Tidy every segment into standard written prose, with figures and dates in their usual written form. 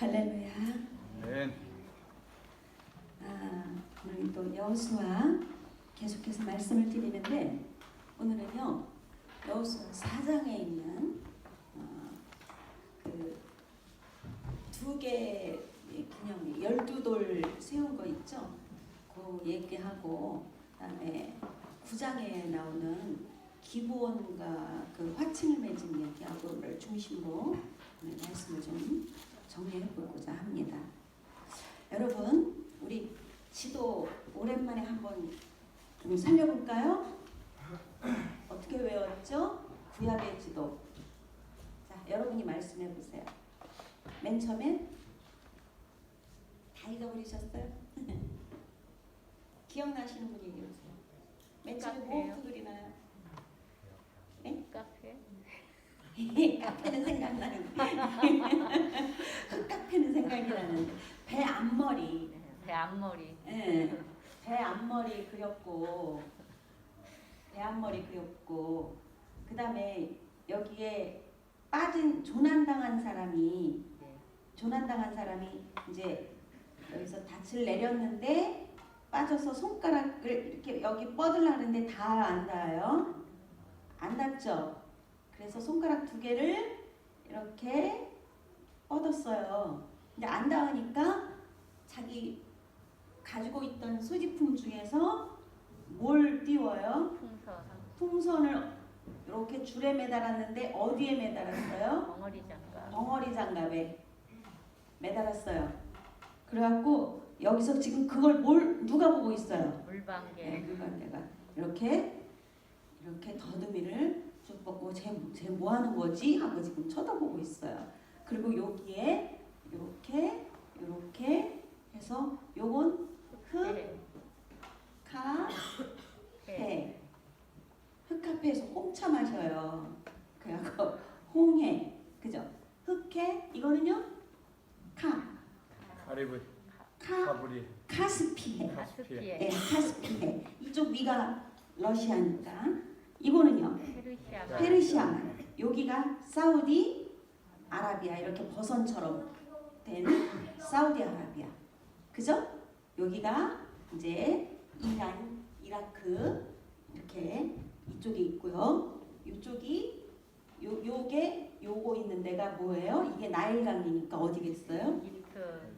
할렐루야. 아멘. 오늘 또 여호수아 계속해서 말씀을 드리는데 오늘은요 여호수아 4장에 있는 그 두 개 기념 12돌 세운 거 있죠. 그 얘기하고 그다음에 9장에 나오는 기브온과 그 화친을 맺은 얘기하고를 중심으로 오늘 말씀을 좀 정리해 보고자 합니다. 여러분, 우리 지도 오랜만에 한번 좀 살려볼까요? 어떻게 외웠죠? 구약의 지도. 자, 여러분이 말씀해 보세요. 맨 처음에 다 잊어버리셨어요? 기억나시는 분 얘기해 보세요. 맨 처음에 뭐부터 그리나요? 네? 카페. 카페는 생각나는 흑카페는 생각이 나는데 배 앞머리. 배 앞머리. 네, 배 앞머리 그렸고 그 다음에 여기에 빠진 조난당한 사람이 이제 여기서 닻을 내렸는데 빠져서 손가락을 이렇게 여기 뻗으려 하는데 다 안 닿아요. 안 닿죠? 그래서 손가락 2개를 이렇게 뻗었어요. 근데 안 닿으니까 자기 가지고 있던 소지품 중에서 뭘 띄워요? 풍선을 이렇게 줄에 매달았는데 어디에 매달았어요? 덩어리 장갑에 매달았어요. 그래갖고 여기서 지금 그걸 누가 보고 있어요? 물방개. 네, 물방개가 이렇게 더듬이를 쭉 뻗고 쟤 뭐 하는 거지? 하고 지금 쳐다보고 있어요. 그리고 여기에 이렇게 해서 요건 흑카페. 흑카페에서 홍차 마셔요. 그래갖고 홍해, 그죠? 흑해 이거는요 카스피해. 네, 카스피해. 이쪽 위가 러시아니까 이거는요 페르시아. 여기가 사우디 아라비아. 이렇게 버선처럼 된 사우디 아라비아. 그죠? 여기가 이제 이란, 이라크 이렇게 이쪽에 있고요. 이쪽이 요거 있는 데가 뭐예요? 이게 나일강이니까 어디겠어요?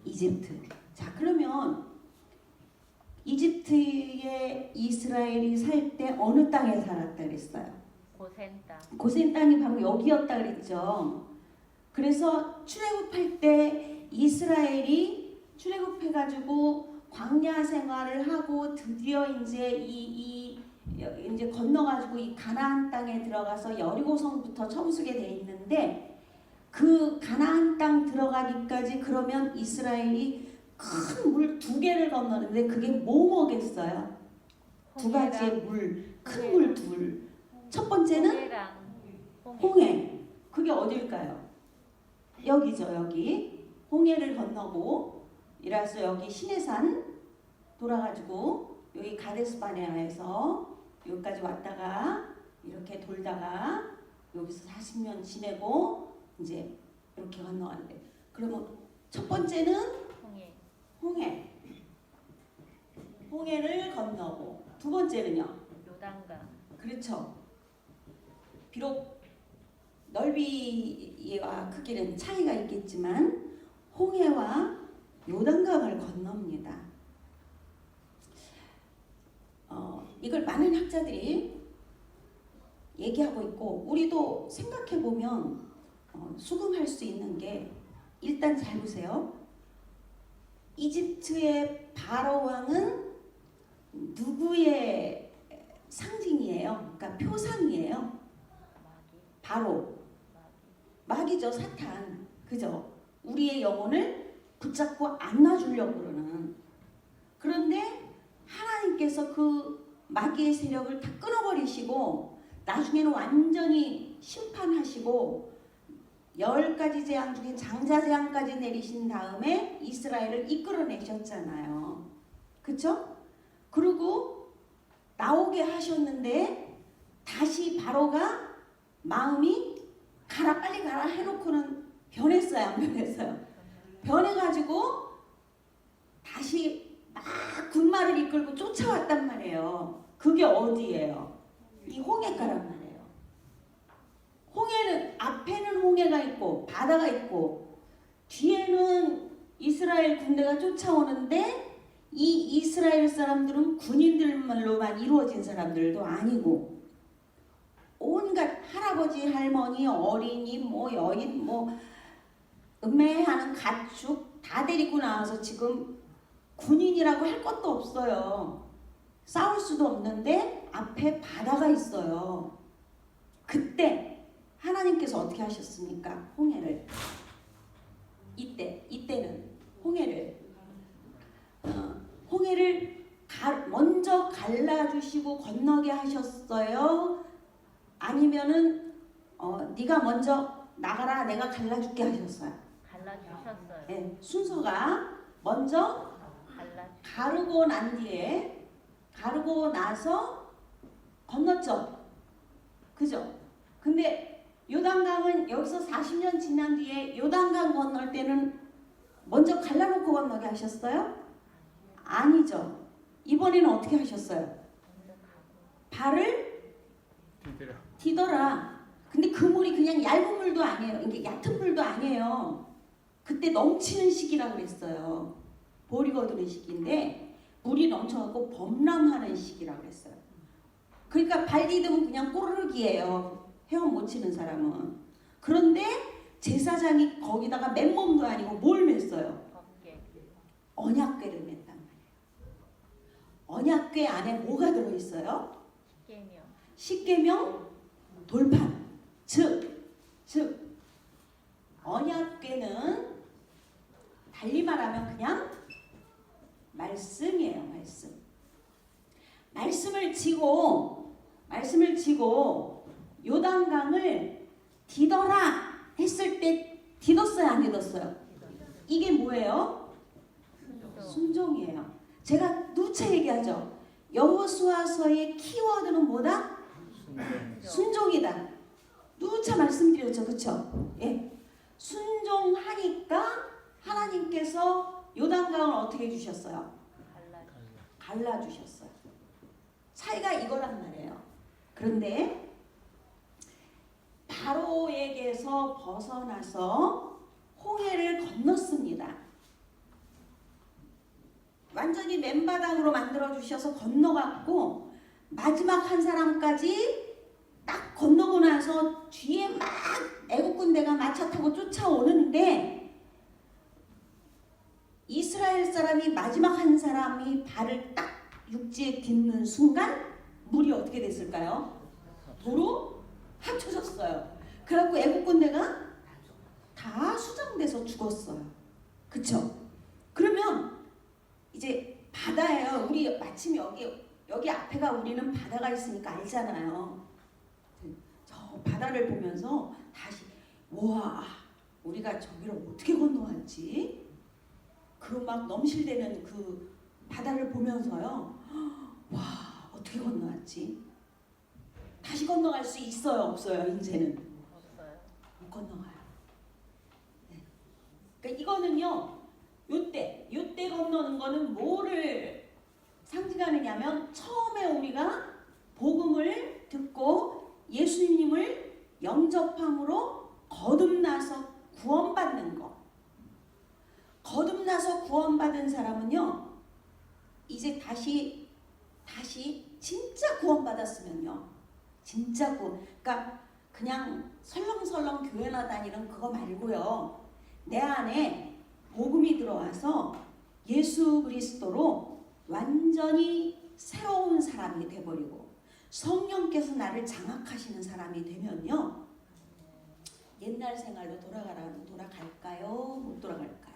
이집트. 자, 그러면 이집트에 이스라엘이 살 때 어느 땅에 살았다 그랬어요? 고센 땅이 바로 여기였다 그랬죠. 그래서 출애굽할 때 이스라엘이 출애굽해가지고 광야 생활을 하고 드디어 이제 이제 건너가지고 이 가나안 땅에 들어가서 여리고성부터 쳐부수게 돼 있는데 그 가나안 땅 들어가기까지 그러면 이스라엘이 큰 물 2개를 건너는데 그게 뭐겠어요? 2가지의 물, 큰 물 2. 첫 번째는 홍해. 그게 어딜까요? 여기죠, 여기. 홍해를 건너고 이라서 여기 시내산 돌아가지고 여기 가데스바네아에서 여기까지 왔다가 이렇게 돌다가 여기서 40년 지내고 이제 이렇게 건너간대. 그러면 첫 번째는 홍해를 건너고 두 번째는요? 요단강. 그렇죠. 비록 넓이와 크기는 차이가 있겠지만 홍해와 요단강을 건넙니다. 이걸 많은 학자들이 얘기하고 있고 우리도 생각해보면 수긍할 수 있는 게 일단 잘 보세요. 이집트의 바로 왕은 누구의 상징이에요? 그러니까 표상이에요. 바로 마귀죠. 사탄. 그죠? 우리의 영혼을 붙잡고 안 놔주려고 그러는. 그런데 하나님께서 그 마귀의 세력을 다 끊어버리시고 나중에는 완전히 심판하시고 10가지 재앙 중에 장자 재앙까지 내리신 다음에 이스라엘을 이끌어내셨잖아요. 그쵸? 그리고 나오게 하셨는데 다시 바로가 마음이 가라 빨리 가라 해놓고는 변했어요, 안 변했어요? 변해가지고 다시 막 군마를 이끌고 쫓아왔단 말이에요. 그게 어디예요? 이 홍해가란 말이에요. 홍해는 앞에는 홍해가 있고 바다가 있고 뒤에는 이스라엘 군대가 쫓아오는데 이 이스라엘 사람들은 군인들로만 이루어진 사람들도 아니고 온갖 할아버지, 할머니, 어린이, 뭐 여인, 뭐 음매하는 가축 다 데리고 나와서 지금 군인이라고 할 것도 없어요. 싸울 수도 없는데 앞에 바다가 있어요. 그때 하나님께서 어떻게 하셨습니까? 홍해를 이때는 홍해를 먼저 갈라주시고 건너게 하셨어요? 아니면은 네가 먼저 나가라 내가 갈라줄게 하셨어요? 갈라주셨어요. 네, 순서가 먼저 가르고 난 뒤에 가르고 나서 건넜죠. 그죠? 근데 요단강은 여기서 40년 지난 뒤에 요단강 건널 때는 먼저 갈라놓고 건너게 하셨어요? 아니죠. 이번에는 어떻게 하셨어요? 발을 디뎌라. 근데 그 물이 그냥 얇은 물도 아니에요. 이게 얕은 물도 아니에요. 그때 넘치는 시기라고 그랬어요. 보리 거두는 시기인데 물이 넘쳐갖고 범람하는 시기라고 그랬어요. 그러니까 발 디디면 그냥 꼬르륵이에요. 헤엄 못 치는 사람은. 그런데 제사장이 거기다가 맨몸도 아니고 뭘 맸어요? 언약궤를 맸단 말이에요. 언약궤 안에 뭐가 들어있어요? 십계명 돌판. 즉 언약궤는 달리 말하면 그냥 말씀이에요. 말씀을 지고 요단강을 디뎌라 했을 때 디뎠어요? 안 디뎠어요? 이게 뭐예요? 순종이에요. 제가 누차 얘기하죠. 여호수아서의 키워드는 뭐다? 순종이다. 누차 말씀드렸죠. 그쵸? 예. 순종하니까 하나님께서 요단강을 어떻게 해주셨어요? 갈라주셨어요. 차이가 이거란 말이에요. 그런데 바로에게서 벗어나서 홍해를 건넜습니다. 완전히 맨바닥으로 만들어주셔서 건너갔고 마지막 한 사람까지 딱 건너고 나서 뒤에 막 애국 군대가 마차 타고 쫓아오는데 이스라엘 사람이 마지막 한 사람이 발을 딱 육지에 딛는 순간 물이 어떻게 됐을까요? 도로 합쳐졌어요. 그래갖고 애국 군대가 다 수장돼서 죽었어요. 그쵸? 그러면 이제 바다예요. 우리 마침 여기 앞에가 우리는 바다가 있으니까 알잖아요. 저 바다를 보면서 다시 와 우리가 저기를 어떻게 건너왔지? 그 막 넘실대는 그 바다를 보면서요. 와 어떻게 건너왔지? 다시 건너갈 수 있어요? 없어요? 이제는? 못 건너가요. 네. 그러니까 이거는요. 요때 건너는 거는 뭐를 상징하느냐면 처음에 우리가 복음을 듣고 예수님을 영접함으로 거듭나서 구원받는 거. 거듭나서 구원받은 사람은요. 이제 다시 진짜 구원받았으면요. 진짜 그러니까 그냥 설렁설렁 교회나 다니는 그거 말고요. 내 안에 복음이 들어와서 예수 그리스도로 완전히 새로운 사람이 돼버리고 성령께서 나를 장악하시는 사람이 되면요. 옛날 생활로 돌아가라면 돌아갈까요? 못 돌아갈까요?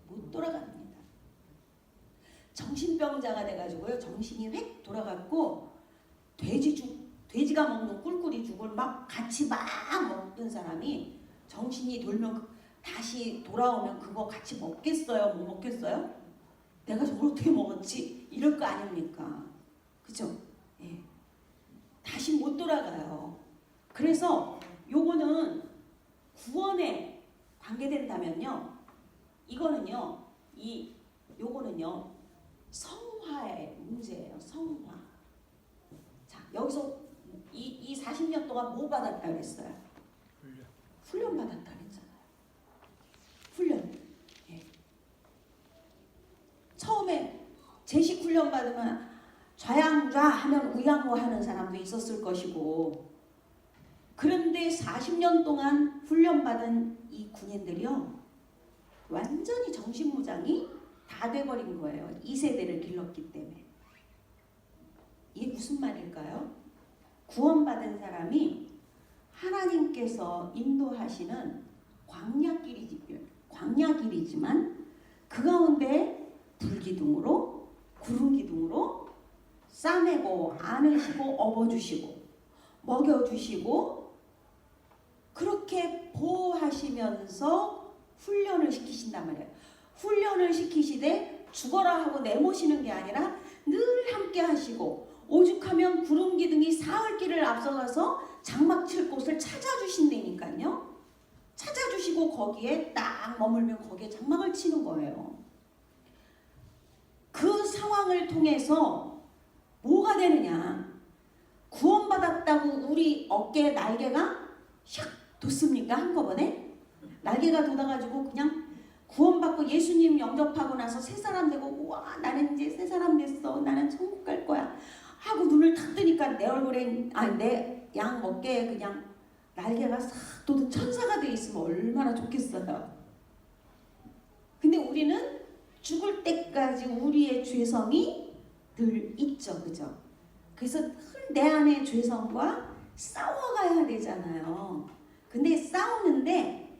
못 돌아갑니다. 정신병자가 돼가지고요. 정신이 획 돌아갔고 돼지가 먹는 꿀꿀이 죽을 막 같이 막 먹던 사람이 정신이 돌면 다시 돌아오면 그거 같이 먹겠어요? 못 먹겠어요? 내가 저걸 어떻게 먹었지? 이럴 거 아닙니까? 그죠? 예. 다시 못 돌아가요. 그래서 요거는 구원에 관계된다면요. 이거는요, 요거는요, 성화의 문제예요. 성화. 자, 여기서 이 40년 동안 뭐 받았다 그랬어요? 훈련 받았다 그랬잖아요. 훈련. 예. 처음에 제식 훈련 받으면 좌양좌 하면 우양호 하는 사람도 있었을 것이고, 그런데 40년 동안 훈련받은 이 군인들이요, 완전히 정신무장이 다 돼버린 거예요. 2세대를 길렀기 때문에. 이게 무슨 말일까요? 구원받은 사람이 하나님께서 인도하시는 광야길이지만 그 가운데 불기둥으로, 구름기둥으로 싸매고 안으시고 업어주시고 먹여주시고 그렇게 보호하시면서 훈련을 시키신단 말이에요. 훈련을 시키시되 죽어라 하고 내모시는 게 아니라 늘 함께 하시고, 오죽하면 구름기둥이 사흘길을 앞서가서 장막 칠 곳을 찾아주신다니까요. 찾아주시고 거기에 딱 머물면 거기에 장막을 치는 거예요. 그 상황을 통해서 뭐가 되느냐? 구원받았다고 우리 어깨에 날개가 샥 돋습니까? 한꺼번에? 날개가 돋아가지고 그냥 구원받고 예수님 영접하고 나서 새 사람 되고, 와 나는 이제 새 사람 됐어, 나는 천국 갈 거야 하고 눈을 탁 뜨니까 내 얼굴에, 내 양 어깨에 그냥 날개가 싹 돋은 천사가 돼 있으면 얼마나 좋겠어요. 근데 우리는 죽을 때까지 우리의 죄성이 늘 있죠, 그죠? 그래서 늘 내 안의 죄성과 싸워가야 되잖아요. 근데 싸우는데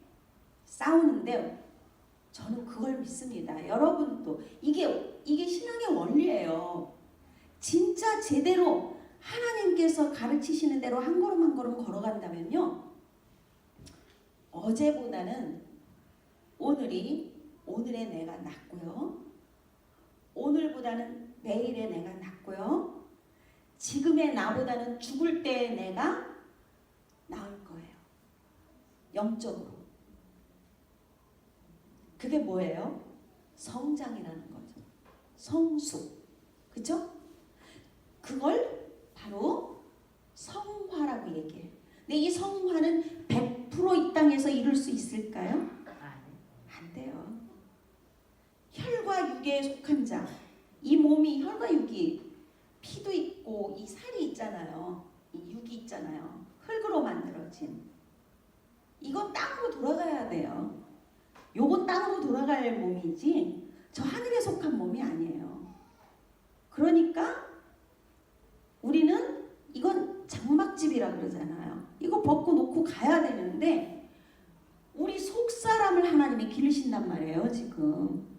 저는 그걸 믿습니다. 여러분도 이게 신앙의 원리예요. 진짜 제대로 하나님께서 가르치시는 대로 한 걸음 한 걸음 걸어간다면요, 어제보다는 오늘의 내가 낫고요, 오늘보다는 내일의 내가 낫고요, 지금의 나보다는 죽을 때의 내가 나을 거예요. 영적으로. 그게 뭐예요? 성장이라는 거죠. 성수. 그쵸? 그걸 바로 성화라고 얘기해요. 근데 이 성화는 100% 이 땅에서 이룰 수 있을까요? 안 돼요. 혈과 육에 속한 자, 이 몸이 혈과 육이, 피도 있고 이 살이 있잖아요. 이 육이 있잖아요. 흙으로 만들어진. 이거 땅으로 돌아가야 돼요. 요건 땅으로 돌아갈 몸이지 저 하늘에 속한 몸이 아니에요. 그러니까 우리는, 이건 장막집이라 그러잖아요. 이거 벗고 놓고 가야 되는데 우리 속사람을 하나님이 기르신단 말이에요. 지금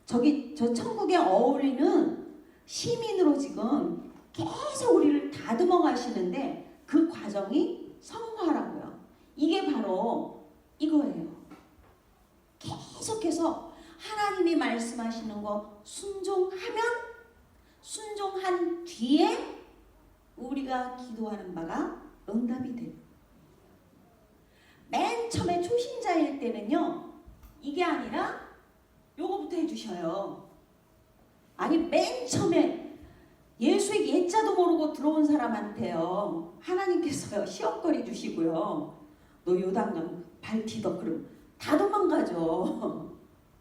저 천국에 어울리는 시민으로 지금 계속 우리를 다듬어 가시는데 그 과정이 성화라고요. 이게 바로 이거예요. 계속해서 하나님이 말씀하시는 거 순종한 뒤에 우리가 기도하는 바가 응답이 돼요. 맨 처음에 초신자일 때는요, 이게 아니라 요거부터 해주셔요. 아니 맨 처음에 예수의 예자도 모르고 들어온 사람한테요, 하나님께서요 시험거리 주시고요, 너 요단강 발 디뎌 그럼 다 도망가죠.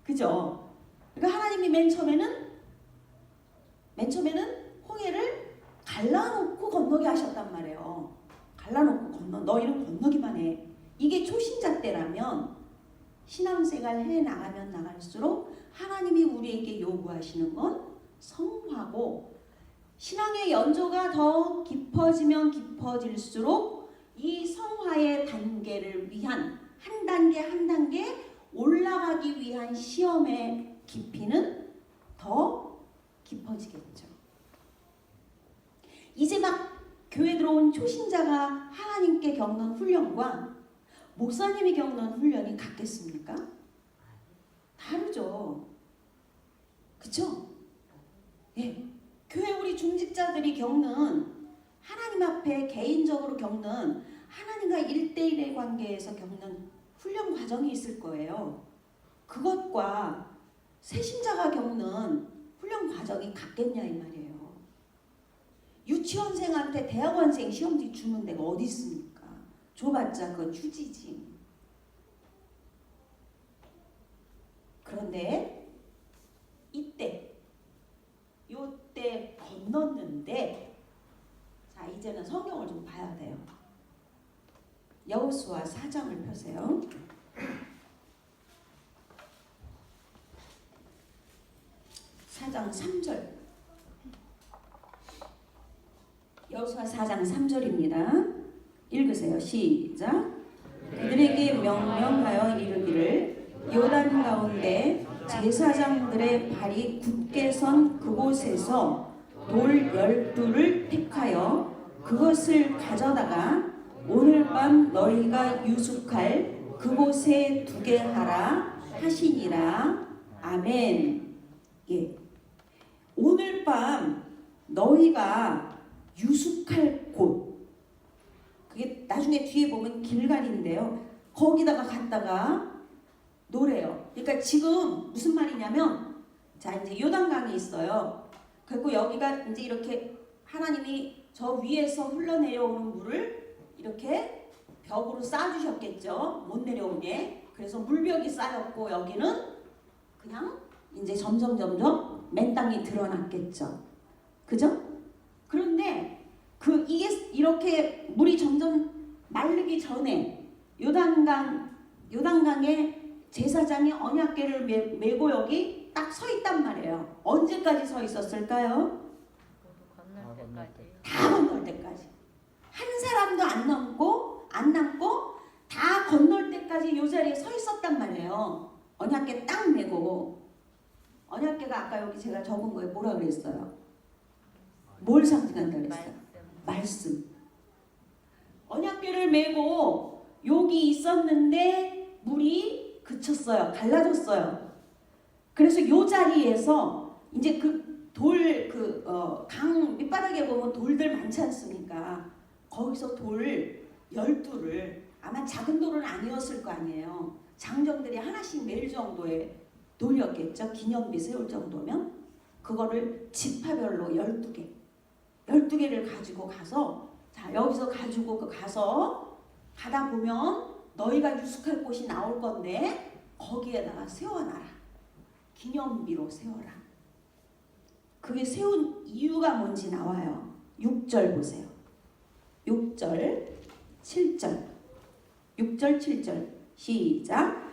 그죠? 그러니까 하나님이 맨 처음에는 홍해를 갈라놓고 건너게 하셨단 말이에요. 갈라놓고 너희는 건너기만 해. 이게 초신자 때라면 신앙생활 해 나가면 나갈수록 하나님이 우리에게 요구하시는 건 성화고, 신앙의 연조가 더 깊어지면 깊어질수록 이 성화의 단계를 위한 한 단계 한 단계 올라가기 위한 시험의 깊이는 더 깊어지겠죠. 이제 막 교회 들어온 초신자가 하나님께 겪는 훈련과 목사님이 겪는 훈련이 같겠습니까? 다르죠. 그쵸? 예. 교회 우리 중직자들이 겪는, 하나님 앞에 개인적으로 겪는, 하나님과 1대1의 관계에서 겪는 훈련 과정이 있을 거예요. 그것과 새신자가 겪는 훈련 과정이 같겠냐 이 말이에요. 유치원생한테 대학원생 시험지 주는 데가 어디 있습니까? 줘봤자 그건 휴지지. 그런데 요때 건넜는데, 자 이제는 성경을 좀 봐야 돼요. 여호수아 4장을 펴세요. 사장 3절. 여호수아 4장 3절입니다. 읽으세요. 시작. 그들에게 명령하여 이르기를 요단 가운데 제사장들의 발이 굳게 선 그곳에서 돌 12를 택하여 그것을 가져다가 오늘 밤 너희가 유숙할 그곳에 두게 하라 하시니라. 아멘. 예. 오늘 밤 너희가 유숙할 곳, 그게 나중에 뒤에 보면 길갈인데요. 거기다가 갔다가 노래요. 그러니까 지금 무슨 말이냐면, 자 이제 요단강이 있어요. 그리고 여기가 이제 이렇게 하나님이 저 위에서 흘러내려오는 물을 이렇게 벽으로 쌓아주셨겠죠. 못 내려오게. 그래서 물벽이 쌓였고 여기는 그냥 이제 점점 맨 땅이 드러났겠죠. 그죠? 그런데 이게 이렇게 물이 점점 마르기 전에 요단강에 제사장이 언약궤를 메고 여기 딱 서 있단 말이에요. 언제까지 서 있었을까요? 건널 때까지. 다 건널 때까지. 한 사람도 안 남고 다 건널 때까지 요 자리에 서 있었단 말이에요. 언약궤 딱 메고. 언약궤가 아까 여기 제가 적은 거에 뭐라 그랬어요? 뭘 상징한다 그랬어요? 말씀. 언약궤를 메고 여기 있었는데 물이 그쳤어요. 갈라졌어요. 그래서 요 자리에서 이제 강 밑바닥에 보면 돌들 많지 않습니까? 거기서 돌 12를, 아마 작은 돌은 아니었을 거 아니에요. 장정들이 하나씩 매일 정도의 돌이었겠죠. 기념비 세울 정도면. 그거를 지파별로 12개를 가지고 가서, 자 여기서 가지고 가서 가다 보면 너희가 유숙할 곳이 나올 건데 거기에다가 세워놔라. 기념비로 세워라. 그게 세운 이유가 뭔지 나와요. 6절 보세요. 6절 7절 6절 7절 시작.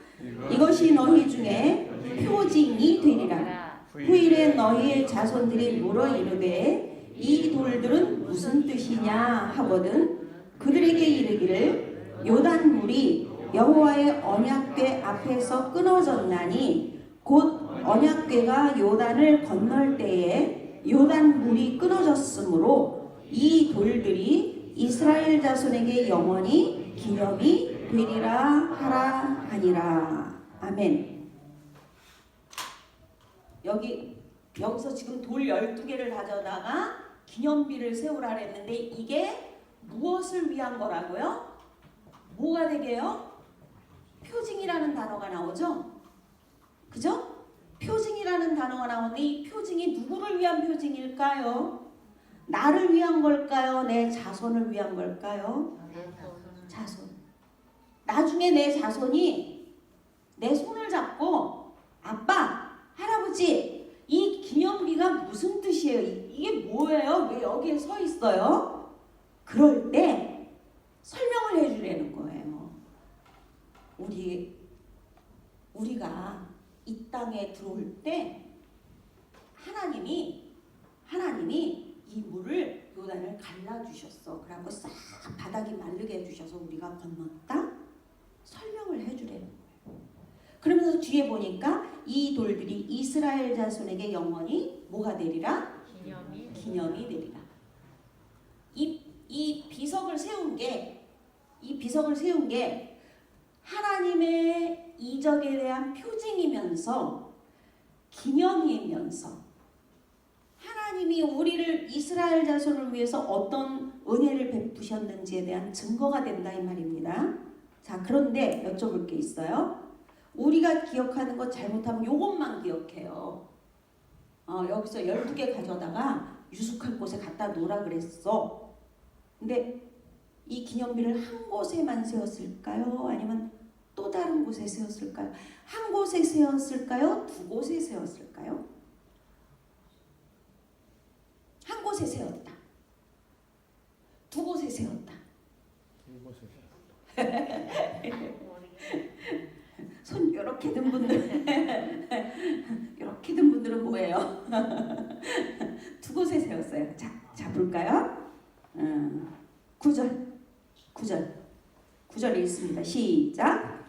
이것이 너희 중에 표징이 되리라. 후일에 너희의 자손들이 물어 이르되 이 돌들은 무슨 뜻이냐 하거든 그들에게 이르기를 요단물이 여호와의 언약궤 앞에서 끊어졌나니 곧 언약궤가 요단을 건널 때에 요단물이 끊어졌으므로 이 돌들이 이스라엘 자손에게 영원히 기념이 되리라 하라 하니라. 아멘. 여기서 지금 돌 12개를 가져다가 기념비를 세우라 했는데 이게 무엇을 위한 거라고요? 뭐가 되게요? 표징이라는 단어가 나오죠? 그죠? 표징이라는 단어가 나오는데 이 표징이 누구를 위한 표징일까요? 나를 위한 걸까요? 내 자손을 위한 걸까요? 자손. 나중에 내 자손이 내 손을 잡고 아빠, 할아버지 이 기념비가 무슨 뜻이에요? 이게 뭐예요? 왜 여기에 서 있어요? 그럴 때 설명을 해주려는 거예요. 우리가 이 땅에 들어올 때 하나님이 이 물을 요단을 갈라주셨어. 그래갖고 싹 바닥이 마르게 해주셔서 우리가 건넜다. 설명을 해주려는 거예요. 그러면서 뒤에 보니까 이 돌들이 이스라엘 자손에게 영원히 뭐가 되리라? 기념이 되리라. 이 비석을 세운 게 하나님의 이적에 대한 표징이면서 기념이면서 하나님이 우리를 이스라엘 자손을 위해서 어떤 은혜를 베푸셨는지에 대한 증거가 된다 이 말입니다. 자, 그런데 여쭤볼 게 있어요. 우리가 기억하는 것 잘못하면 요것만 기억해요. 여기서 12개 가져다가 유숙할 곳에 갖다 놓으라 그랬어. 근데 이 기념비를 한 곳에만 세웠을까요? 아니면 또 다른 곳에 세웠을까요? 한 곳에 세웠을까요? 두 곳에 세웠을까요? 한 곳에 세웠다. 두 곳에 세웠다. 이곳에 손 이렇게 든 분들 이렇게 든 분들은 뭐예요? 두 곳에 세웠어요. 자 볼까요? 9절 읽습니다. 시작.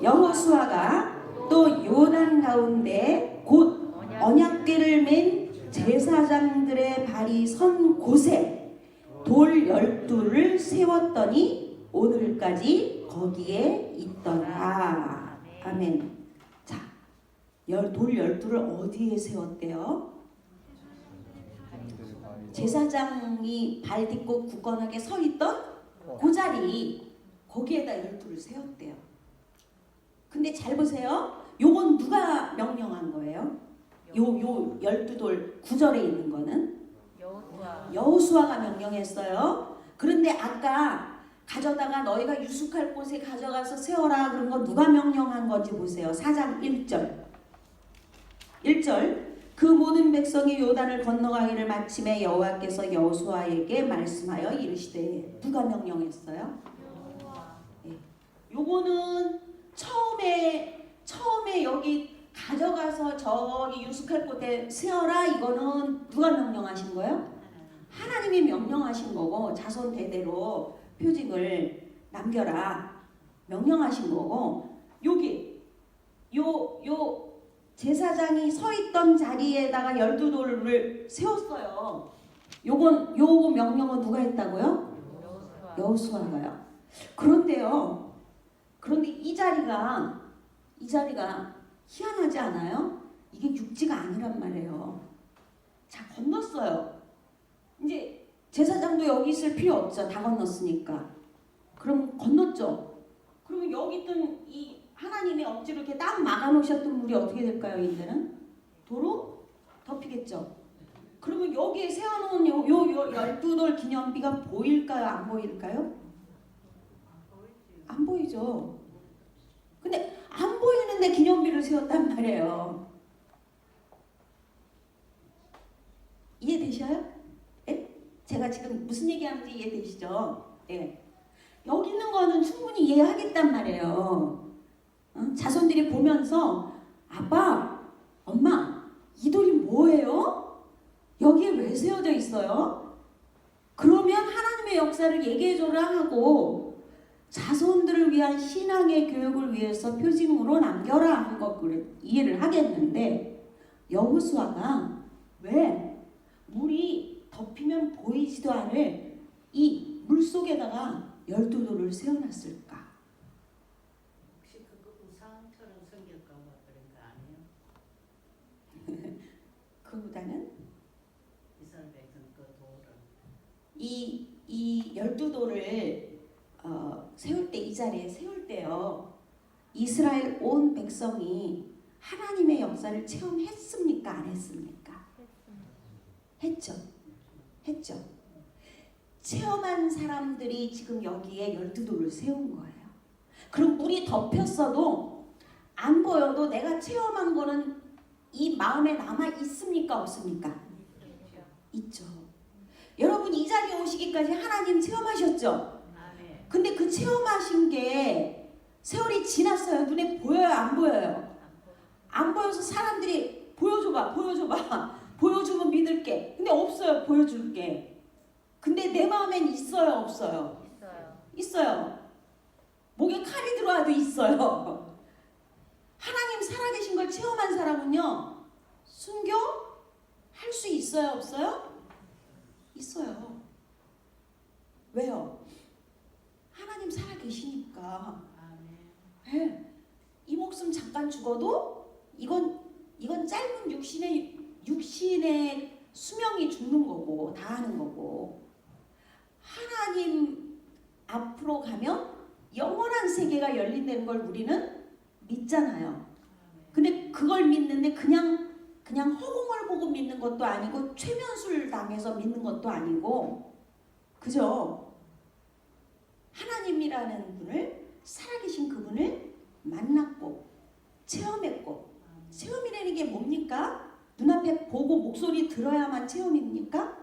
여호수아가 또 요단 가운데 곧 언약궤를 맨 제사장들의 발이 선 곳에 돌 12를 세웠더니 오늘까지 거기에 있더라. 아멘. 자, 돌 12를 어디에 세웠대요? 제사장이 발 딛고 굳건하게 서 있던 그 자리, 거기에다 12를 세웠대요. 근데 잘 보세요. 요건 누가 명령한 거예요? 요 12돌 9절에 있는 거는 여호수아가 명령했어요. 그런데 아까 가져다가 너희가 유숙할 곳에 가져가서 세워라 그런 거 누가 명령한 건지 보세요. 4장 1절 그 모든 백성이 요단을 건너가기를 마침에 여호와께서 여호수아에게 말씀하여 이르시되 누가 명령했어요? 네. 요거는 처음에 여기 가져가서 저기 유숙할 곳에 세워라 이거는 누가 명령하신 거예요? 하나님이 명령하신 거고 자손 대대로 표징을 남겨라 명령하신 거고 여기 요 제사장이 서 있던 자리에다가 12돌을 세웠어요. 요거 명령은 누가 했다고요? 여호수아가요. 그런데 이 자리가 희한하지 않아요? 이게 육지가 아니란 말이에요. 자, 건넜어요. 이제 제사장도 여기 있을 필요 없죠. 다 건넜으니까. 그럼 건넜죠. 그러면 여기 있던 이 하나님의 억지로 이렇게 딱 막아놓으셨던 물이 어떻게 될까요? 이제는 도로 덮이겠죠. 그러면 여기에 세워놓은 요 12돌 기념비가 보일까요? 안 보일까요? 안 보이죠. 근데 안 보이는데 기념비를 세웠단 말이에요. 이해되셔요? 예? 제가 지금 무슨 얘기하는지 이해되시죠? 예. 여기 있는 거는 충분히 이해하겠단 말이에요. 자손들이 보면서 아빠, 엄마, 이 돌이 뭐예요? 여기에 왜 세워져 있어요? 그러면 하나님의 역사를 얘기해줘라 하고 자손들을 위한 신앙의 교육을 위해서 표징으로 남겨라 하는 것을 이해를 하겠는데 여호수아가 왜 물이 덮이면 보이지도 않을 이 물속에다가 12돌을 세워놨을까? 혹시 그거 우상처럼 생길까 봐 그런 거 아니에요? 그보다는 이스라엘 백성 그 돌을 이 12돌을 세울 때 이 자리에 세울 때요. 이스라엘 온 백성이 하나님의 역사를 체험했습니까? 안 했습니까? 했죠. 체험한 사람들이 지금 여기에 12돌을 세운 거예요. 그럼 물이 덮였어도 안 보여도 내가 체험한 거는 이 마음에 남아 있습니까? 없습니까? 있죠. 여러분 이 자리에 오시기까지 하나님 체험하셨죠? 근데 그 체험하신 게 세월이 지났어요. 눈에 보여요? 안 보여요? 안 보여서 사람들이 보여줘봐 보여주면 믿을게. 근데 없어요. 보여줄게. 근데 내 마음엔 있어요? 없어요? 있어요. 목에 칼이 들어와도 있어요. 하나님 살아계신 걸 체험한 사람은요 순교 할 수 있어요? 없어요? 있어요. 왜요? 하나님 살아계시니까. 네. 이 목숨 잠깐 죽어도 이건 짧은 육신의 수명이 죽는 거고 다 하는 거고 하나님 앞으로 가면 영원한 세계가 열린다는 걸 우리는 믿잖아요. 근데 그걸 믿는데 그냥 허공을 보고 믿는 것도 아니고 최면술 당해서 믿는 것도 아니고, 그죠? 하나님이라는 분을, 살아계신 그분을 만났고 체험했고, 체험이라는 게 뭡니까? 눈앞에 보고 목소리 들어야만 체험입니까?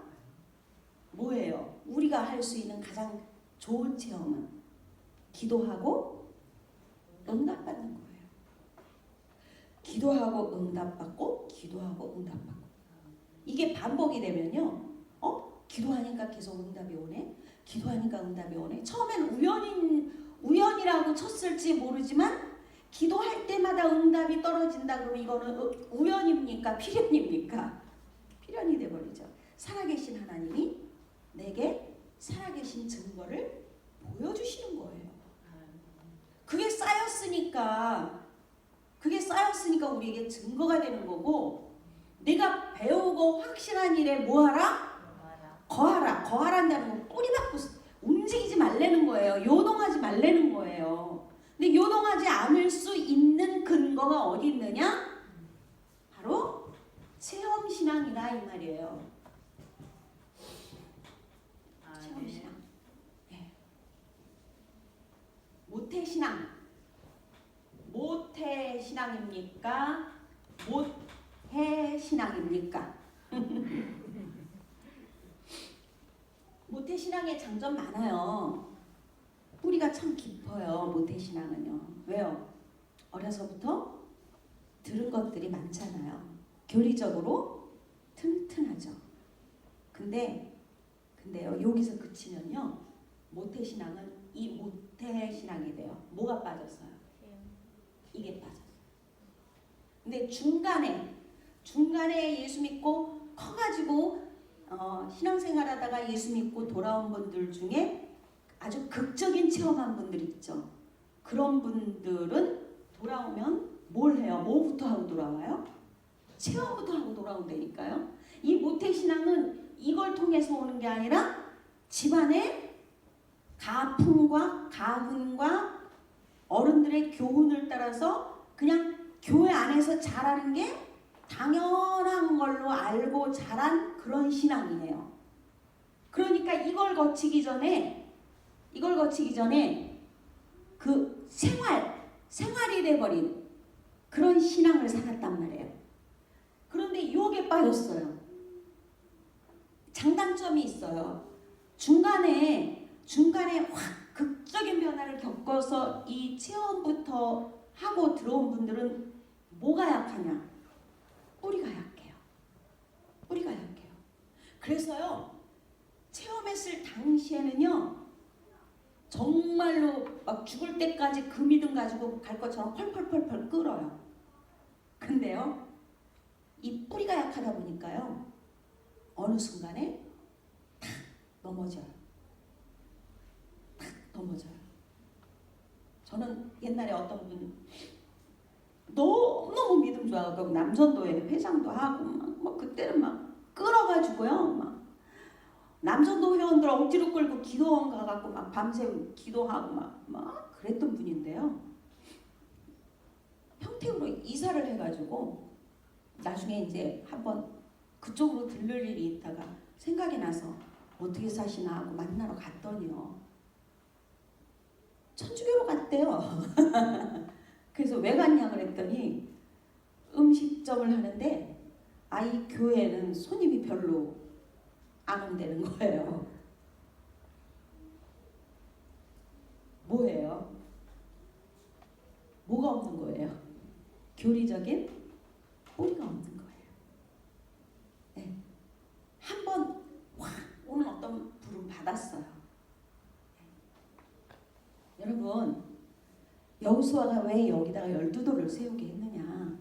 뭐예요? 우리가 할 수 있는 가장 좋은 체험은 기도하고 응답받는 거예요. 기도하고 응답받고, 기도하고 응답받고. 이게 반복이 되면요, 기도하니까 계속 응답이 오네, 기도하니까 응답이 오네. 처음엔 우연이라고 쳤을지 모르지만 기도할 때마다 응답이 떨어진다 그러면 이거는 우연입니까? 필연입니까? 필연이 돼버리죠. 살아계신 하나님이 내게 살아계신 증거를 보여주시는 거예요. 그게 쌓였으니까 우리에게 증거가 되는 거고, 내가 배우고 확신한 일에 뭐하라? 거하란다는 건 뿌리박고 움직이지 말라는 거예요. 요동하지 말라는 거예요. 근데 요동하지 않을 수 있는 근거가 어디 있느냐? 바로 체험신앙이다 이 말이에요. 체험신앙. 네. 모태신앙입니까? 모태신앙입니까? 모태신앙의 장점 많아요. 뿌리가 참 깊어요. 모태신앙은요. 왜요? 어려서부터 들은 것들이 많잖아요. 교리적으로 튼튼하죠. 근데요, 여기서 그치면요, 모태신앙은 이 모태신앙이 돼요. 뭐가 빠졌어요? 이게 빠졌어요. 근데 중간에 예수 믿고 커가지고 신앙생활하다가 예수 믿고 돌아온 분들 중에 아주 극적인 체험한 분들 있죠. 그런 분들은 돌아오면 뭘 해요? 뭐부터 하고 돌아와요? 체험부터 하고 돌아온다니까요. 이 모태신앙은 이걸 통해서 오는 게 아니라 집안의 가풍과 가훈과 어른들의 교훈을 따라서 그냥 교회 안에서 자라는 게 당연한 걸로 알고 자란 그런 신앙이에요. 그러니까 이걸 거치기 전에 그 생활이 돼버린 그런 신앙을 살았단 말이에요. 그런데 유혹에 빠졌어요. 장단점이 있어요. 중간에 확 극적인 변화를 겪어서 이 체험부터 하고 들어온 분들은 뭐가 약하냐? 뿌리가 약해요. 그래서요, 체험했을 당시에는요, 정말로 막 죽을 때까지 그 믿음 가지고 갈 것처럼 펄펄펄펄 끓어요. 근데요, 이 뿌리가 약하다 보니까요, 어느 순간에 탁 넘어져요. 저는 옛날에 어떤 분 너무 믿음 좋아하고 남전도에 회장도 하고 막 그때는 막 끌어가지고요, 막 남전도 회원들 억지로 끌고 기도원 가갖고 막 밤새 기도하고 막 그랬던 분인데요. 평택으로 이사를 해가지고 나중에 이제 한번 그쪽으로 들를 일이 있다가 생각이 나서 어떻게 사시나 하고 만나러 갔더니요, 천주교로 갔대요. 그래서 왜 갔냐 그랬더니 음식점을 하는데 이 교회는 손님이 별로 안 온다는 거예요. 뭐예요? 뭐가 없는 거예요? 교리적인 뿌리가 없는 거예요. 네. 한번 확 오는 어떤 부름 받았어요. 네. 여러분, 여호수아가 왜 여기다가 12돌을 세우게 했느냐?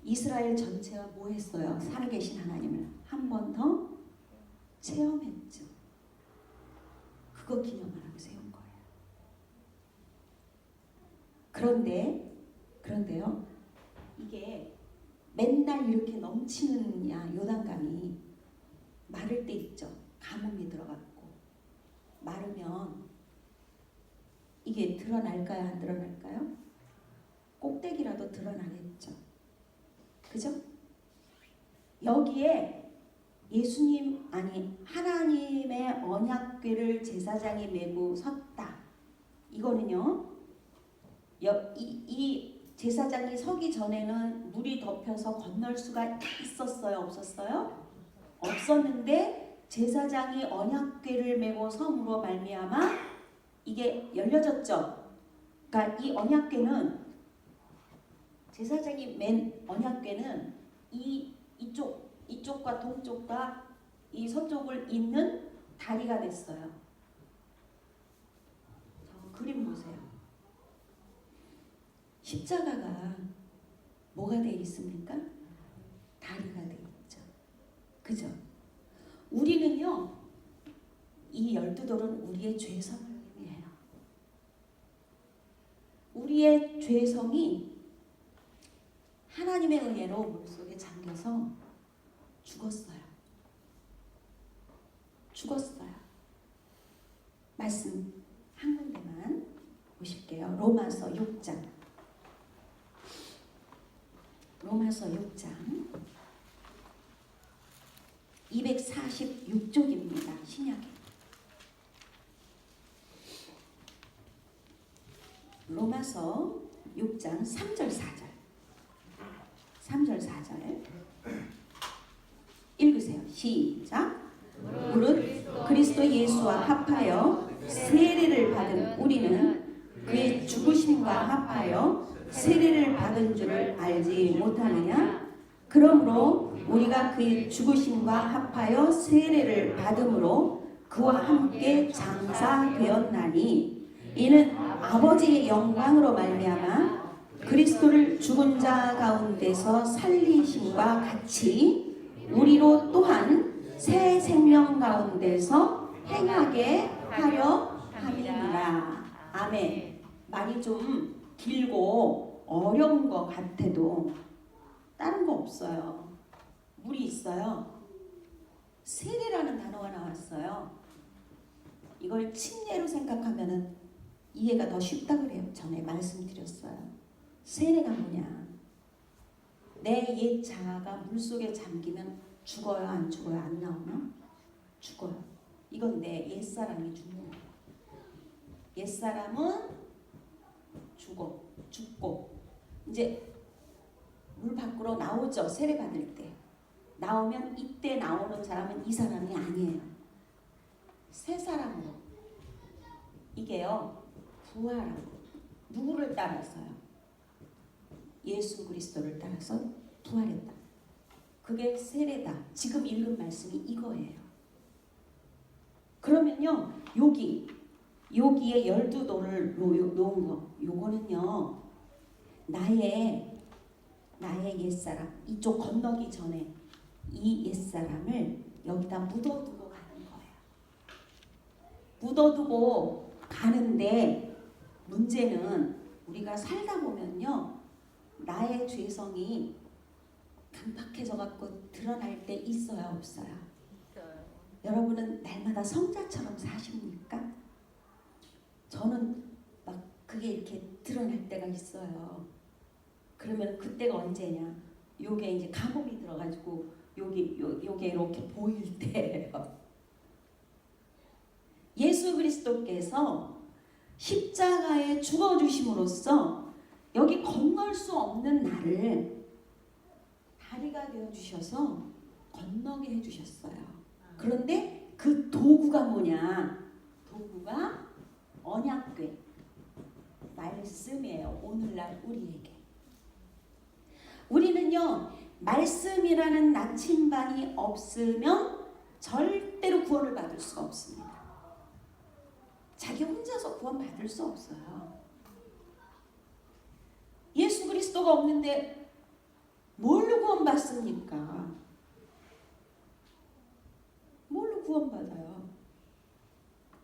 이스라엘 전체가 뭐 했어요? 살아계신 하나님을 한 번 더 체험했죠. 그거 기념하라고 세운 거예요. 그런데요, 이게 맨날 이렇게 넘치는 요단강이 마를 때 있죠. 가뭄이 들어갔고 마르면 이게 드러날까요? 안 드러날까요? 드러나겠죠. 그죠? 여기에 예수님 아니 하나님의 언약궤를 제사장이 메고 섰다. 이거는요. 이 제사장이 서기 전에는 물이 덮여서 건널 수가 있었어요? 없었어요? 없었는데 제사장이 언약궤를 메고 섬으로 말미암아 이게 열려졌죠. 그러니까 이 언약궤는 제사장이 맨 언약궤는 이쪽과 동쪽과 이 서쪽을 잇는 다리가 됐어요. 저 그림 보세요. 십자가가 뭐가 되어 있습니까? 다리가 되어 있죠. 그죠? 우리는요, 이 12돌은 우리의 죄성을 의미해요. 우리의 죄성이 하나님의 은혜로 물속에 잠겨서 죽었어요. 죽었어요. 말씀 한 군데만 보실게요. 로마서 6장. 로마서 6장 246쪽입니다. 신약에. 로마서 6장 3절 4절 3절 4절 읽으세요. 시작. 무릇 그리스도 예수와 합하여 세례를 받은 우리는 그의 죽으심과 합하여 세례를 받은 줄을 알지 못하느냐? 그러므로 우리가 그의 죽으심과 합하여 세례를 받음으로 그와 함께 장사되었나니 이는 아버지의 영광으로 말미암아 그리스도를 죽은 자 가운데서 살리심과 같이 우리로 또한 새 생명 가운데서 행하게 하려 함이니라. 아멘. 말이 좀 길고 어려운 것 같아도 다른 거 없어요. 물이 있어요. 세례라는 단어가 나왔어요. 이걸 침례로 생각하면 이해가 더 쉽다 그래요. 전에 말씀드렸어요. 세례가 뭐냐? 내 옛 자아가 물속에 잠기면 죽어요? 안 죽어요? 안 나오나? 죽어요. 이건 내 옛사람이 죽는 거예요. 옛사람은 죽고 이제 물 밖으로 나오죠. 세례 받을 때 나오면 이때 나오는 사람은 이 사람이 아니에요. 새 사람으로. 이게요 부활하고 누구를 따라서요? 예수 그리스도를 따라서 부활했다. 그게 세례다. 지금 읽은 말씀이 이거예요. 그러면요 여기에 12돌을 놓은 거 요거는요 나의 옛사람 이쪽 건너기 전에 이 옛사람을 여기다 묻어두고 가는 거예요. 묻어두고 가는데 문제는 우리가 살다 보면요 나의 죄성이 강팍해져 갖고 드러날 때 있어요 없어요? 있어요. 여러분은 날마다 성자처럼 사십니까? 저는 막 그게 이렇게 드러날 때가 있어요. 그러면 그때가 언제냐? 요게 이제 가뭄이 들어가지고 요게 이렇게 보일 때예요. 예수 그리스도께서 십자가에 죽어주심으로써 여기 건널 수 없는 나를 다리가 되어주셔서 건너게 해주셨어요. 그런데 그 도구가 뭐냐? 도구가 언약궤 말씀이에요. 오늘날 우리에게. 우리는요 말씀이라는 나침반이 없으면 절대로 구원을 받을 수가 없습니다. 자기 혼자서 구원 받을 수 없어요. 예수 그리스도가 없는데 뭘로 구원 받습니까? 뭘로 구원 받아요?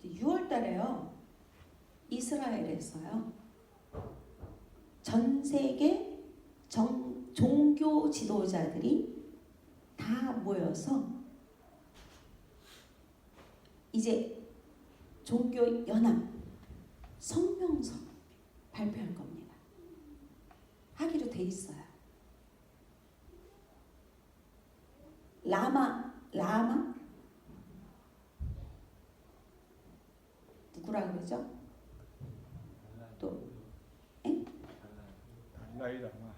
6월 달에요. 이스라엘에서요. 전 세계 종교 지도자들이 다 모여서 이제 종교 연합 성명서 발표할 겁니다. 하기로 돼 돼 있어요. 라마 누구라 그러죠? 또 달라이 라마.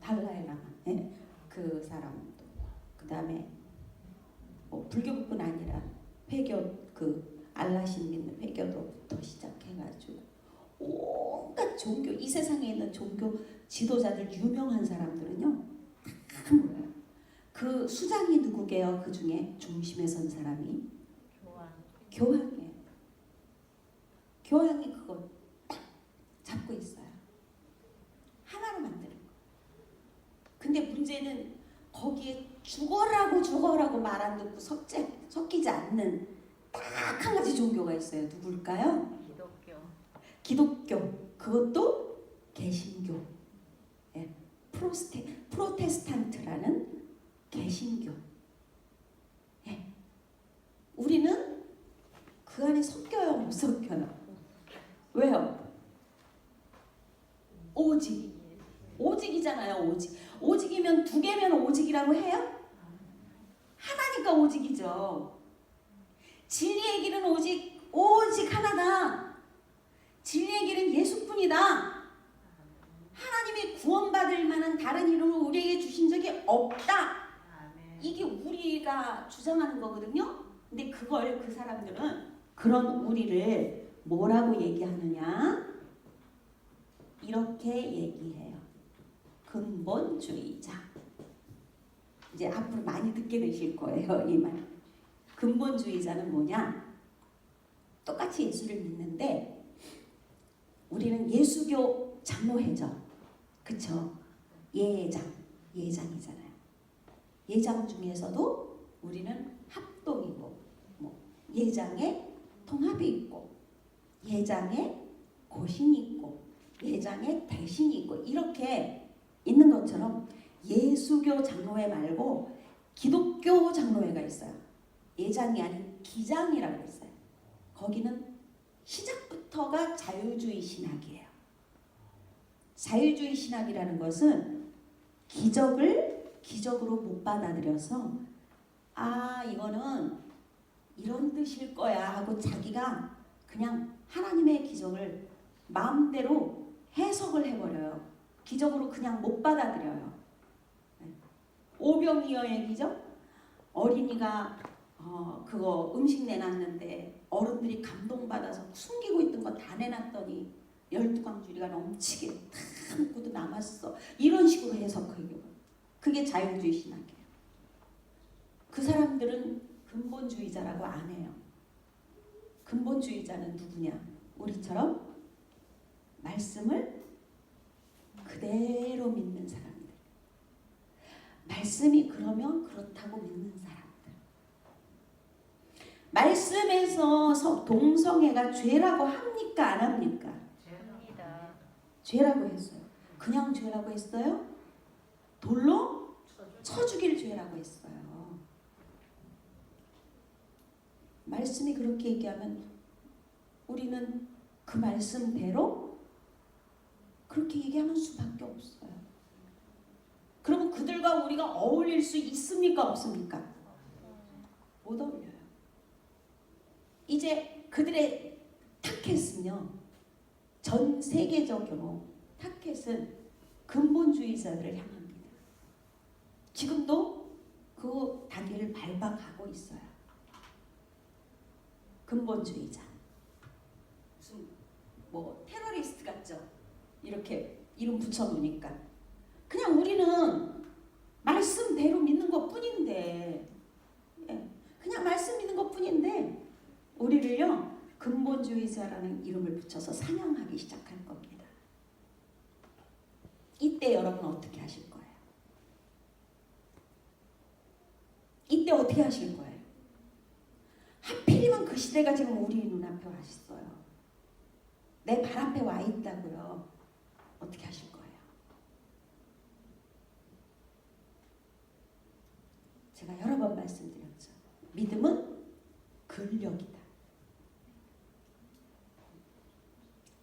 달라이 라마. 그 사람도. 그다음에 불교뿐 아니라 회교 그 알라신 믿는 회교도부터 시작해가지고 온갖 종교 이 세상에 있는 종교 지도자들 유명한 사람들은요 다 몰라요. 그 수장이 누구게요? 그 중에 중심에 선 사람이 교황이에요. 교황이 그거 딱 잡고 있어요. 하나로 만드는 거. 근데 문제는 거기에 죽어라고 말 안 듣고 섞이지 않는 딱 한 가지 종교가 있어요. 누굴까요? 기독교. 그것도 개신교. 프로테스탄트라는 개신교. 우리는 그 안에 섞여요, 못 섞여요? 왜요? 오직이잖아요. 오직이면 두 개면 오직이라고 해요? 하나니까 오직이죠. 진리의 길은 오직 하나다. 진리의 길은 예수뿐이다. 하나님이 구원받을 만한 다른 이름을 우리에게 주신 적이 없다. 이게 우리가 주장하는 거거든요. 근데 그걸 그 사람들은 그런 우리를 뭐라고 얘기하느냐? 이렇게 얘기해요. 근본주의자. 이제 앞으로 많이 듣게 되실 거예요. 이 말. 근본주의자는 뭐냐? 똑같이 예수를 믿는데 우리는 예수교 장로회죠. 그쵸? 예장이잖아요. 예장 중에서도 우리는 합동이고 예장에 통합이 있고 예장에 고신이 있고 예장에 대신이 있고 이렇게 있는 것처럼 예수교 장로회 말고 기독교 장로회가 있어요. 예장이 아닌 기장이라고 있어요. 거기는 시작부터가 자유주의 신학이에요. 자유주의 신학이라는 것은 기적으로 못 받아들여서 이거는 이런 뜻일 거야 하고 자기가 그냥 하나님의 기적을 마음대로 해석을 해버려요. 기적으로 그냥 못 받아들여요. 오병이어의 기적? 어린이가 그거 음식 내놨는데 어른들이 감동받아서 숨기고 있던 거 다 내놨더니 12광주리가 넘치게 다 먹고도 남았어. 이런 식으로 해석해요. 그게 자유주의 신학이에요. 그 사람들은 근본주의자라고 안 해요. 근본주의자는 누구냐? 우리처럼 말씀을 그대로 믿는 사람들. 말씀이 그러면 그렇다고 믿는 사람들. 말씀에서 동성애가 죄라고 합니까? 안 합니까? 합니다. 죄라고 했어요. 그냥 죄라고 했어요? 돌로 쳐 죽일 죄라고 했어요. 말씀이 그렇게 얘기하면 우리는 그 말씀대로 그렇게 얘기하는 수밖에 없어요. 그러면 그들과 우리가 어울릴 수 있습니까? 없습니까? 못 어울려요. 이제 그들의 타켓은요. 전 세계적으로 타켓은 근본주의자들을 향합니다. 지금도 그 단계를 밟아가고 있어요. 근본주의자. 무슨 테러리스트 같죠? 이렇게 이름 붙여놓으니까. 그냥 우리는 말씀대로 믿는 것뿐인데 그냥 말씀 믿는 것뿐인데 우리를요 근본주의자라는 이름을 붙여서 사냥하기 시작할 겁니다. 이때 여러분 어떻게 하실 거예요? 이때 어떻게 하실 거예요? 하필이면 그 시대가 지금 우리 눈앞에 와 있어요. 내 발 앞에 와 있다고요. 어떻게 하실 거예요? 제가 여러 번 말씀드렸죠. 믿음은 근력이다.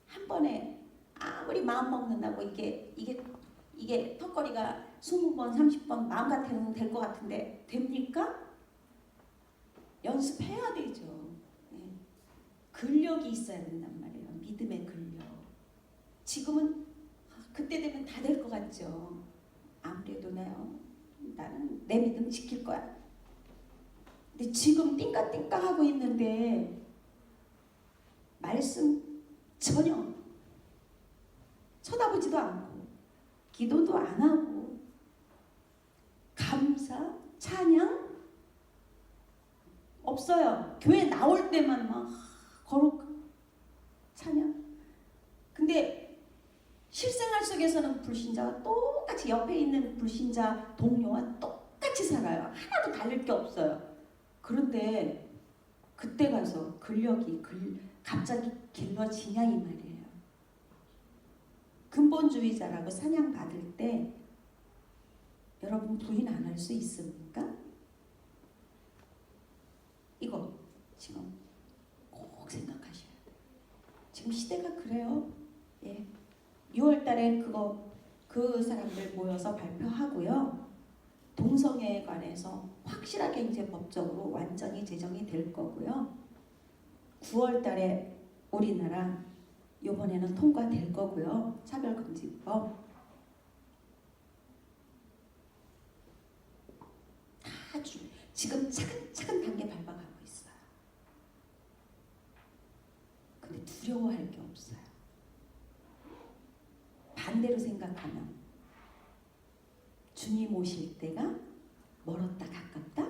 한 번에 아무리 마음 먹는다고 이게 이게 턱걸이가 20번, 30번 마음 같아는 될 것 같은데 됩니까? 연습해야 되죠. 네. 근력이 있어야 된단 말이에요. 믿음의 근력. 지금은 그때 되면 다 될 것 같죠. 아무래도 나는 내 믿음 지킬 거야. 근데 지금 띵까띵까 하고 있는데 말씀 전혀 쳐다보지도 않고 기도도 안 하고 감사, 찬양 없어요. 교회 나올 때만 막 거룩 찬양. 근데 실생활 속에서는 불신자와 똑같이 옆에 있는 불신자 동료와 똑같이 살아요. 하나도 다를 게 없어요. 그런데 그때 가서 근력이 갑자기 길러지냐 이 말이에요. 근본주의자라고 사냥 받을 때 여러분 부인 안 할 수 있습니까? 이거 지금 꼭 생각하셔야 돼요. 지금 시대가 그래요. 예. 6월 달에 그 사람들 모여서 발표하고요. 동성애에 관해서 확실하게 이제 법적으로 완전히 제정이 될 거고요. 9월 달에 우리나라 이번에는 통과될 거고요. 차별금지법. 아주 지금 차근차근 단계 밟아가고 있어요. 근데 두려워할 게 없어요. 반대로 생각하면 주님 오실 때가 멀었다 가깝다?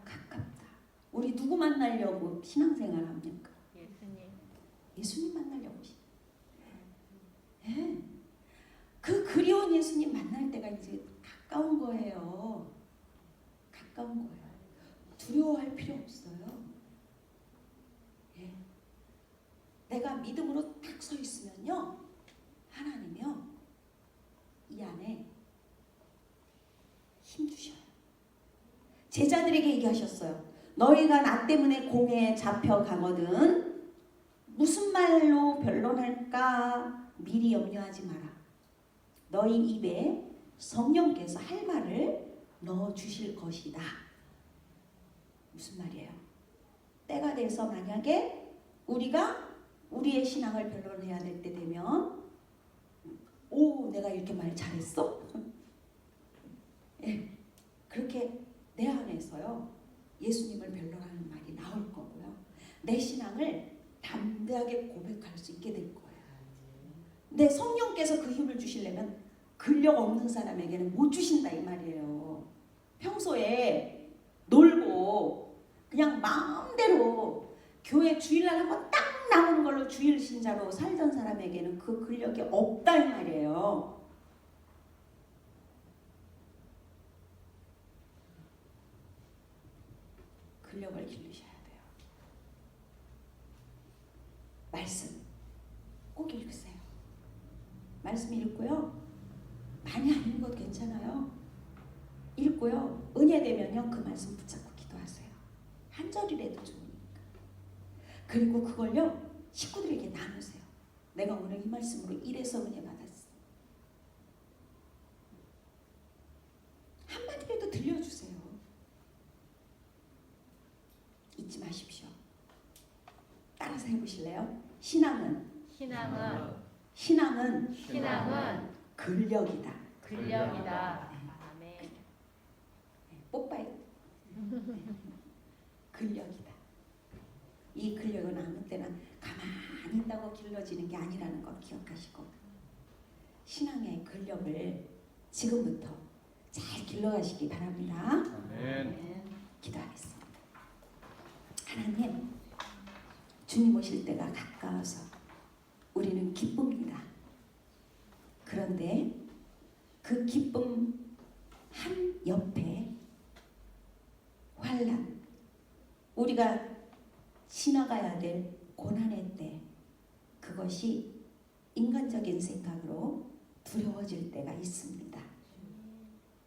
가깝다. 우리 누구 만나려고 신앙생활 합니까? 예수님. 예수님 만나려고. 예. 그 그리운 예수님 만날 때가 이제 가까운 거예요. 가까운 거예요. 두려워할 필요 없어요. 예. 내가 믿음으로 딱 서 있으면요. 하나님이요. 이 안에 힘 주셔요. 제자들에게 얘기하셨어요. 너희가 나 때문에 공회에 잡혀가거든 무슨 말로 변론할까 미리 염려하지 마라. 너희 입에 성령께서 할 말을 넣어주실 것이다. 무슨 말이에요? 때가 돼서 만약에 우리가 우리의 신앙을 변론해야 될 때 되면 오 내가 이렇게 말 잘했어? 예, 그렇게 내 안에서요 예수님을 변론하는 말이 나올 거고요. 내 신앙을 담대하게 고백할 수 있게 될 거예요. 근데 성령께서 그 힘을 주시려면 근력 없는 사람에게는 못 주신다 이 말이에요. 평소에 놀고 그냥 마음대로 교회 주일날 한번 딱 나오는 걸로 주일 신자로 살던 사람에게는 그 근력이 없다 이 말이에요. 근력을 기르셔야 돼요. 말씀 꼭 읽으세요. 말씀 읽고요. 많이 안 읽어도 괜찮아요. 읽고요. 은혜 되면요. 그 말씀 붙잡고 기도하세요. 한 절이라도 좋으니까. 그리고 그걸요. 식구들에게 나누세요. 내가 오늘 이 말씀으로 이래서 은혜 받았어. 한마디라도 들려주세요. 잊지 마십시오. 따라서 해보실래요? 신앙은 근력이다. 근력이다. 아멘. 뽀빠이. 근력이다. 이 근력은 아무 때나 가만히 있다고 길러지는 게 아니라는 걸 기억하시고 신앙의 근력을 지금부터 잘 길러가시기 바랍니다. 아멘. 기도하겠습니다. 하나님, 주님 오실 때가 가까워서 우리는 기쁩니다. 그런데 그 기쁨 한 옆에 환난, 우리가 지나가야 될 고난의 때, 그것이 인간적인 생각으로 두려워질 때가 있습니다.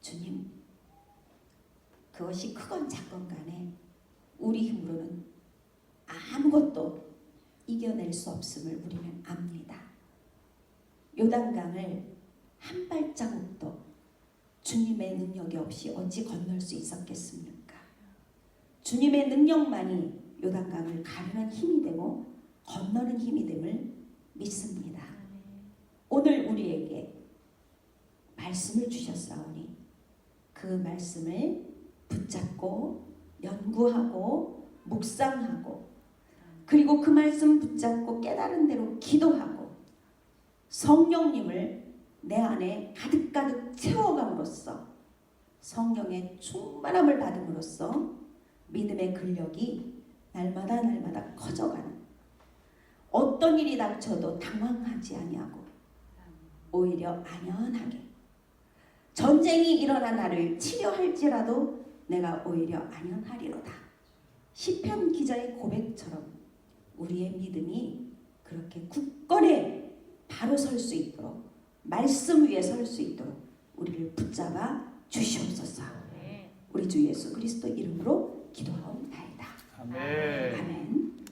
주님, 그것이 크건 작건 간에 우리 힘으로는 아무것도 이겨낼 수 없음을 우리는 압니다. 요단강을 한 발자국도 주님의 능력이 없이 어찌 건널 수 있었겠습니까? 주님의 능력만이 요단강을 가르는 힘이 되고 건너는 힘이 됨을 믿습니다. 오늘 우리에게 말씀을 주셨사오니 그 말씀을 붙잡고 연구하고 묵상하고 그리고 그 말씀 붙잡고 깨달은 대로 기도하고 성령님을 내 안에 가득가득 채워감으로써 성령의 충만함을 받음으로써 믿음의 근력이 날마다 커져가는 어떤 일이 닥쳐도 당황하지 아니하고 오히려 안연하게 전쟁이 일어난 나를 치료할지라도 내가 오히려 안연하리로다. 시편 기자의 고백처럼 우리의 믿음이 그렇게 굳건히 바로 설 수 있도록 말씀 위에 설 수 있도록 우리를 붙잡아 주시옵소서. 우리 주 예수 그리스도 이름으로